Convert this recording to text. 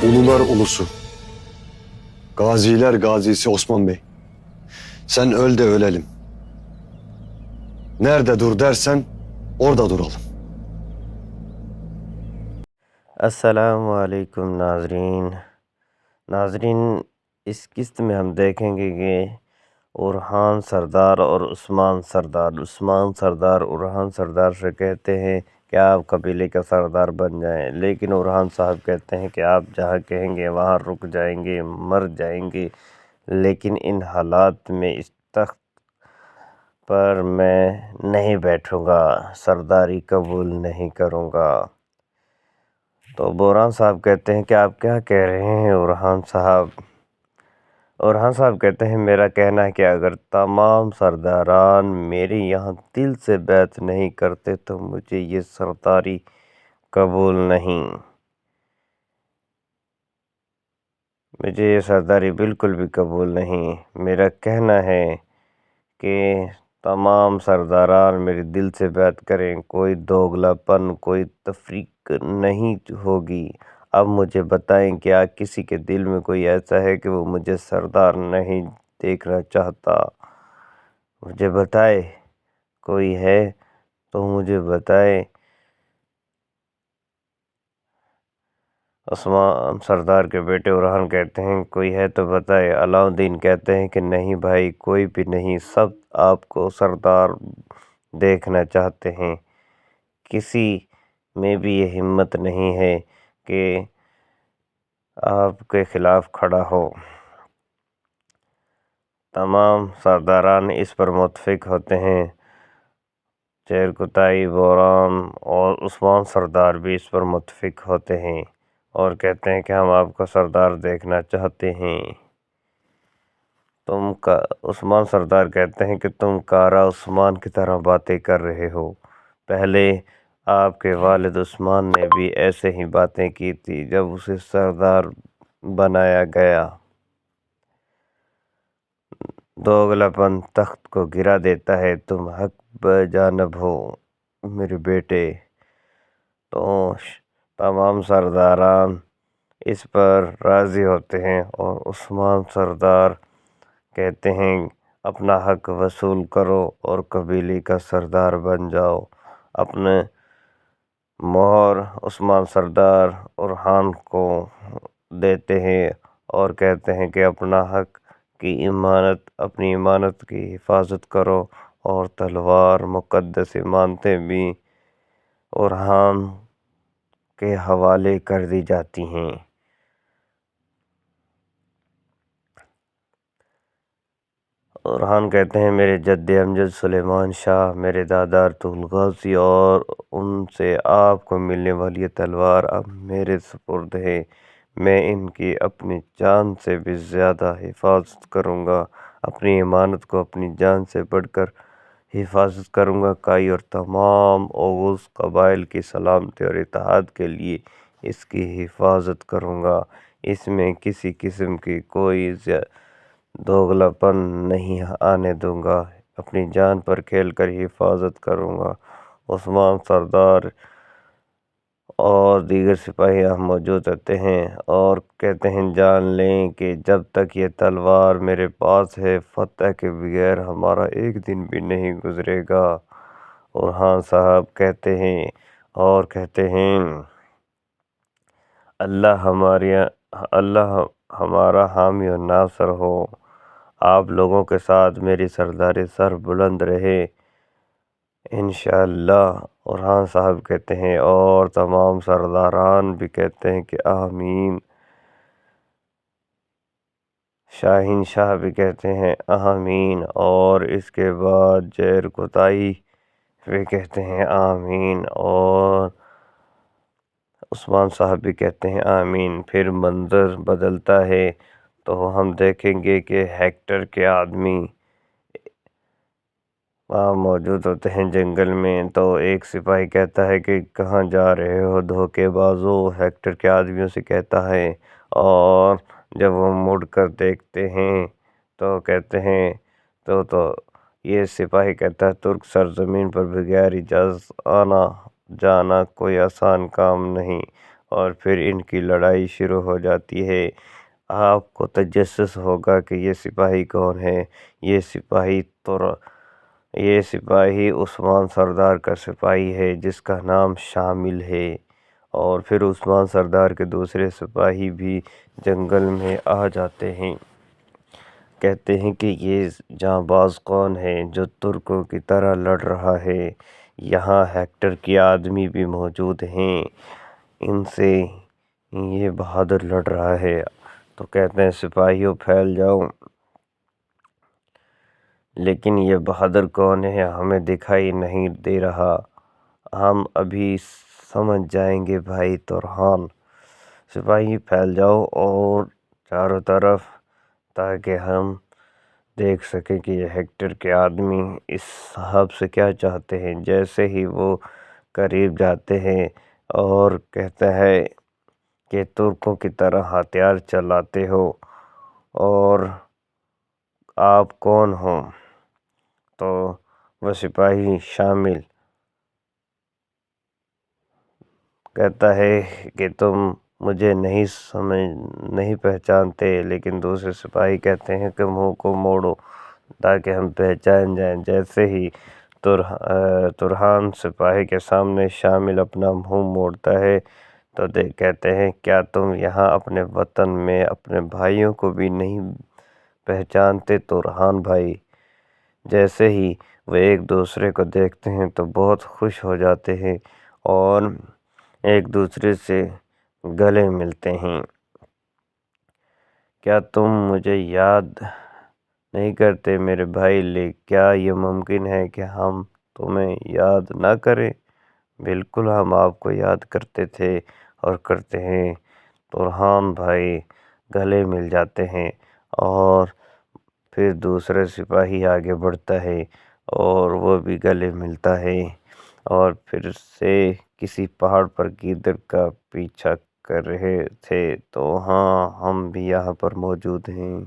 Ulular ulusu, gaziler gazisi Osman Bey. Sen öl de ölelim. Nerede dur dersen orada duralım. अस्सलामुअलैकुम नाजरीन इस किस्त में हम देखेंगे कि उरहान सरदार और उस्मान सरदार उरहान सरदार से कहते हैं कि आप कबीले का सरदार बन जाएं, लेकिन उरहान साहब कहते हैं कि आप जहाँ कहेंगे वहाँ रुक जाएंगे, मर जाएंगे। लेकिन इन हालात में इस तख्त पर मैं नहीं बैठूंगा, सरदारी कबूल नहीं करूंगा। तो बुरहान साहब कहते हैं कि आप क्या कह रहे हैं उरहान साहब। उरहान साहब कहते हैं मेरा कहना है कि अगर तमाम सरदारान मेरे यहाँ दिल से बैत नहीं करते तो मुझे ये सरदारी कबूल नहीं, मुझे ये सरदारी बिल्कुल भी कबूल नहीं। मेरा कहना है कि तमाम सरदारान मेरे दिल से बैत करें, कोई दोगलापन, कोई तफरीक नहीं होगी। अब मुझे बताएं, क्या किसी के दिल में कोई ऐसा है कि वो मुझे सरदार नहीं देखना चाहता? मुझे बताए, कोई है तो मुझे बताए। उस्मान सरदार के बेटे उरहान कहते हैं कोई है तो बताए। अलाउद्दीन कहते हैं कि नहीं भाई, कोई भी नहीं, सब आपको सरदार देखना चाहते हैं। किसी में भी ये हिम्मत नहीं है कि आपके खिलाफ खड़ा हो। तमाम सरदारान इस पर मुत्फिक होते हैं। चेरकुताई, बोरान और उस्मान सरदार भी इस पर मुत्फिक होते हैं और कहते हैं कि हम आपको सरदार देखना चाहते हैं। उस्मान सरदार कहते हैं कि तुम कारा उस्मान की तरह बातें कर रहे हो। पहले आपके वालिद उस्मान ने भी ऐसे ही बातें की थी जब उसे सरदार बनाया गया। दोगलापन तख्त को गिरा देता है, तुम हक बजानब हो मेरे बेटे। तो तमाम सरदारान इस पर राज़ी होते हैं और उस्मान सरदार कहते हैं अपना हक वसूल करो और कबीले का सरदार बन जाओ। अपने मोहर उस्मान सरदार उरहान को देते हैं और कहते हैं कि अपना हक की अपनी इमानत की हिफाजत करो, और तलवार मुक़द्दस मानते भी उरहान के हवाले कर दी जाती हैं। उरहान कहते हैं मेरे जद्दे अमजद सुलेमान शाह, मेरे दादा अर्तुगरुल गाज़ी, और उनसे आपको मिलने वाली ये तलवार अब मेरे सुपुर्द है। मैं इनकी अपनी जान से भी ज़्यादा हिफाजत करूँगा, अपनी इमानत को अपनी जान से बढ़कर हिफाजत करूँगा। काई और तमाम ओगुस कबाइल की सलामती और इत्तेहाद के लिए इसकी हिफाजत करूँगा। इसमें किसी किस्म की कोई दोगलापन नहीं आने दूंगा, अपनी जान पर खेल कर हिफाजत करूँगा। उस्मान सरदार और दीगर सिपाही यहाँ मौजूद रहते हैं और कहते हैं जान लें कि जब तक ये तलवार मेरे पास है, फतह के बगैर हमारा एक दिन भी नहीं गुजरेगा। उरहान साहब कहते हैं अल्लाह हमारा हामी और नासर हो। आप लोगों के साथ मेरी सरदारी सर बुलंद रहे इंशाअल्लाह। उरहान साहब कहते हैं और तमाम सरदारान भी कहते हैं कि आमीन। शाहीन शाह भी कहते हैं आमीन, और इसके बाद चेरकुताई भी कहते हैं आमीन, और उस्मान साहब भी कहते हैं आमीन। फिर मंजर बदलता है तो हम देखेंगे कि हेक्टर के आदमी वहाँ मौजूद होते हैं जंगल में। तो एक सिपाही कहता है कि कहाँ जा रहे हो धोखेबाजो, हेक्टर के आदमियों से कहता है। और जब वो मुड़ कर देखते हैं तो कहते हैं तो ये सिपाही कहता है तुर्क सरजमीन पर बगैर इजाज़त आना जाना कोई आसान काम नहीं, اور پھر ان کی لڑائی شروع ہو جاتی ہے۔ آپ کو تجسس ہوگا کہ یہ سپاہی کون ہے۔ یہ سپاہی عثمان سردار کا سپاہی ہے جس کا نام شامل ہے۔ اور پھر عثمان سردار کے دوسرے سپاہی بھی جنگل میں آ جاتے ہیں۔ کہتے ہیں کہ یہ جانباز کون ہے جو ترکوں کی طرح لڑ رہا ہے۔ یہاں ہیکٹر کے آدمی بھی موجود ہیں، ان سے یہ بہادر لڑ رہا ہے۔ تو کہتے ہیں سپاہیوں پھیل جاؤ، لیکن یہ بہادر کون ہے ہمیں دکھائی نہیں دے رہا، ہم ابھی سمجھ جائیں گے بھائی تورخان۔ سپاہی پھیل جاؤ اور چاروں طرف، تاکہ ہم دیکھ سکیں کہ یہ ہیکٹر کے آدمی اس صاحب سے کیا چاہتے ہیں۔ جیسے ہی وہ قریب جاتے ہیں اور کہتا ہے کہ ترکوں کی طرح ہتھیار چلاتے ہو اور آپ کون ہو؟ تو وہ سپاہی شامل کہتا ہے کہ تم مجھے نہیں پہچانتے، لیکن دوسرے سپاہی کہتے ہیں کہ منہ کو موڑو تاکہ ہم پہچان جائیں۔ جیسے ہی تورخان سپاہی کے سامنے شامل اپنا منہ موڑتا ہے تو کہتے ہیں کیا تم یہاں اپنے وطن میں اپنے بھائیوں کو بھی نہیں پہچانتے تورخان بھائی؟ جیسے ہی وہ ایک دوسرے کو دیکھتے ہیں تو بہت خوش ہو جاتے ہیں اور ایک دوسرے سے گلے ملتے ہیں۔ کیا تم مجھے یاد نہیں کرتے میرے بھائی؟ کیا یہ ممکن ہے کہ ہم تمہیں یاد نہ کریں؟ بالکل ہم آپ کو یاد کرتے تھے اور کرتے ہیں۔ تورخان بھائی گلے مل جاتے ہیں اور پھر دوسرا سپاہی آگے بڑھتا ہے اور وہ بھی گلے ملتا ہے اور پھر سے کسی پہاڑ پر گیدڑ کا پیچھا کر رہے تھے۔ تو ہاں، ہم بھی یہاں پر موجود ہیں۔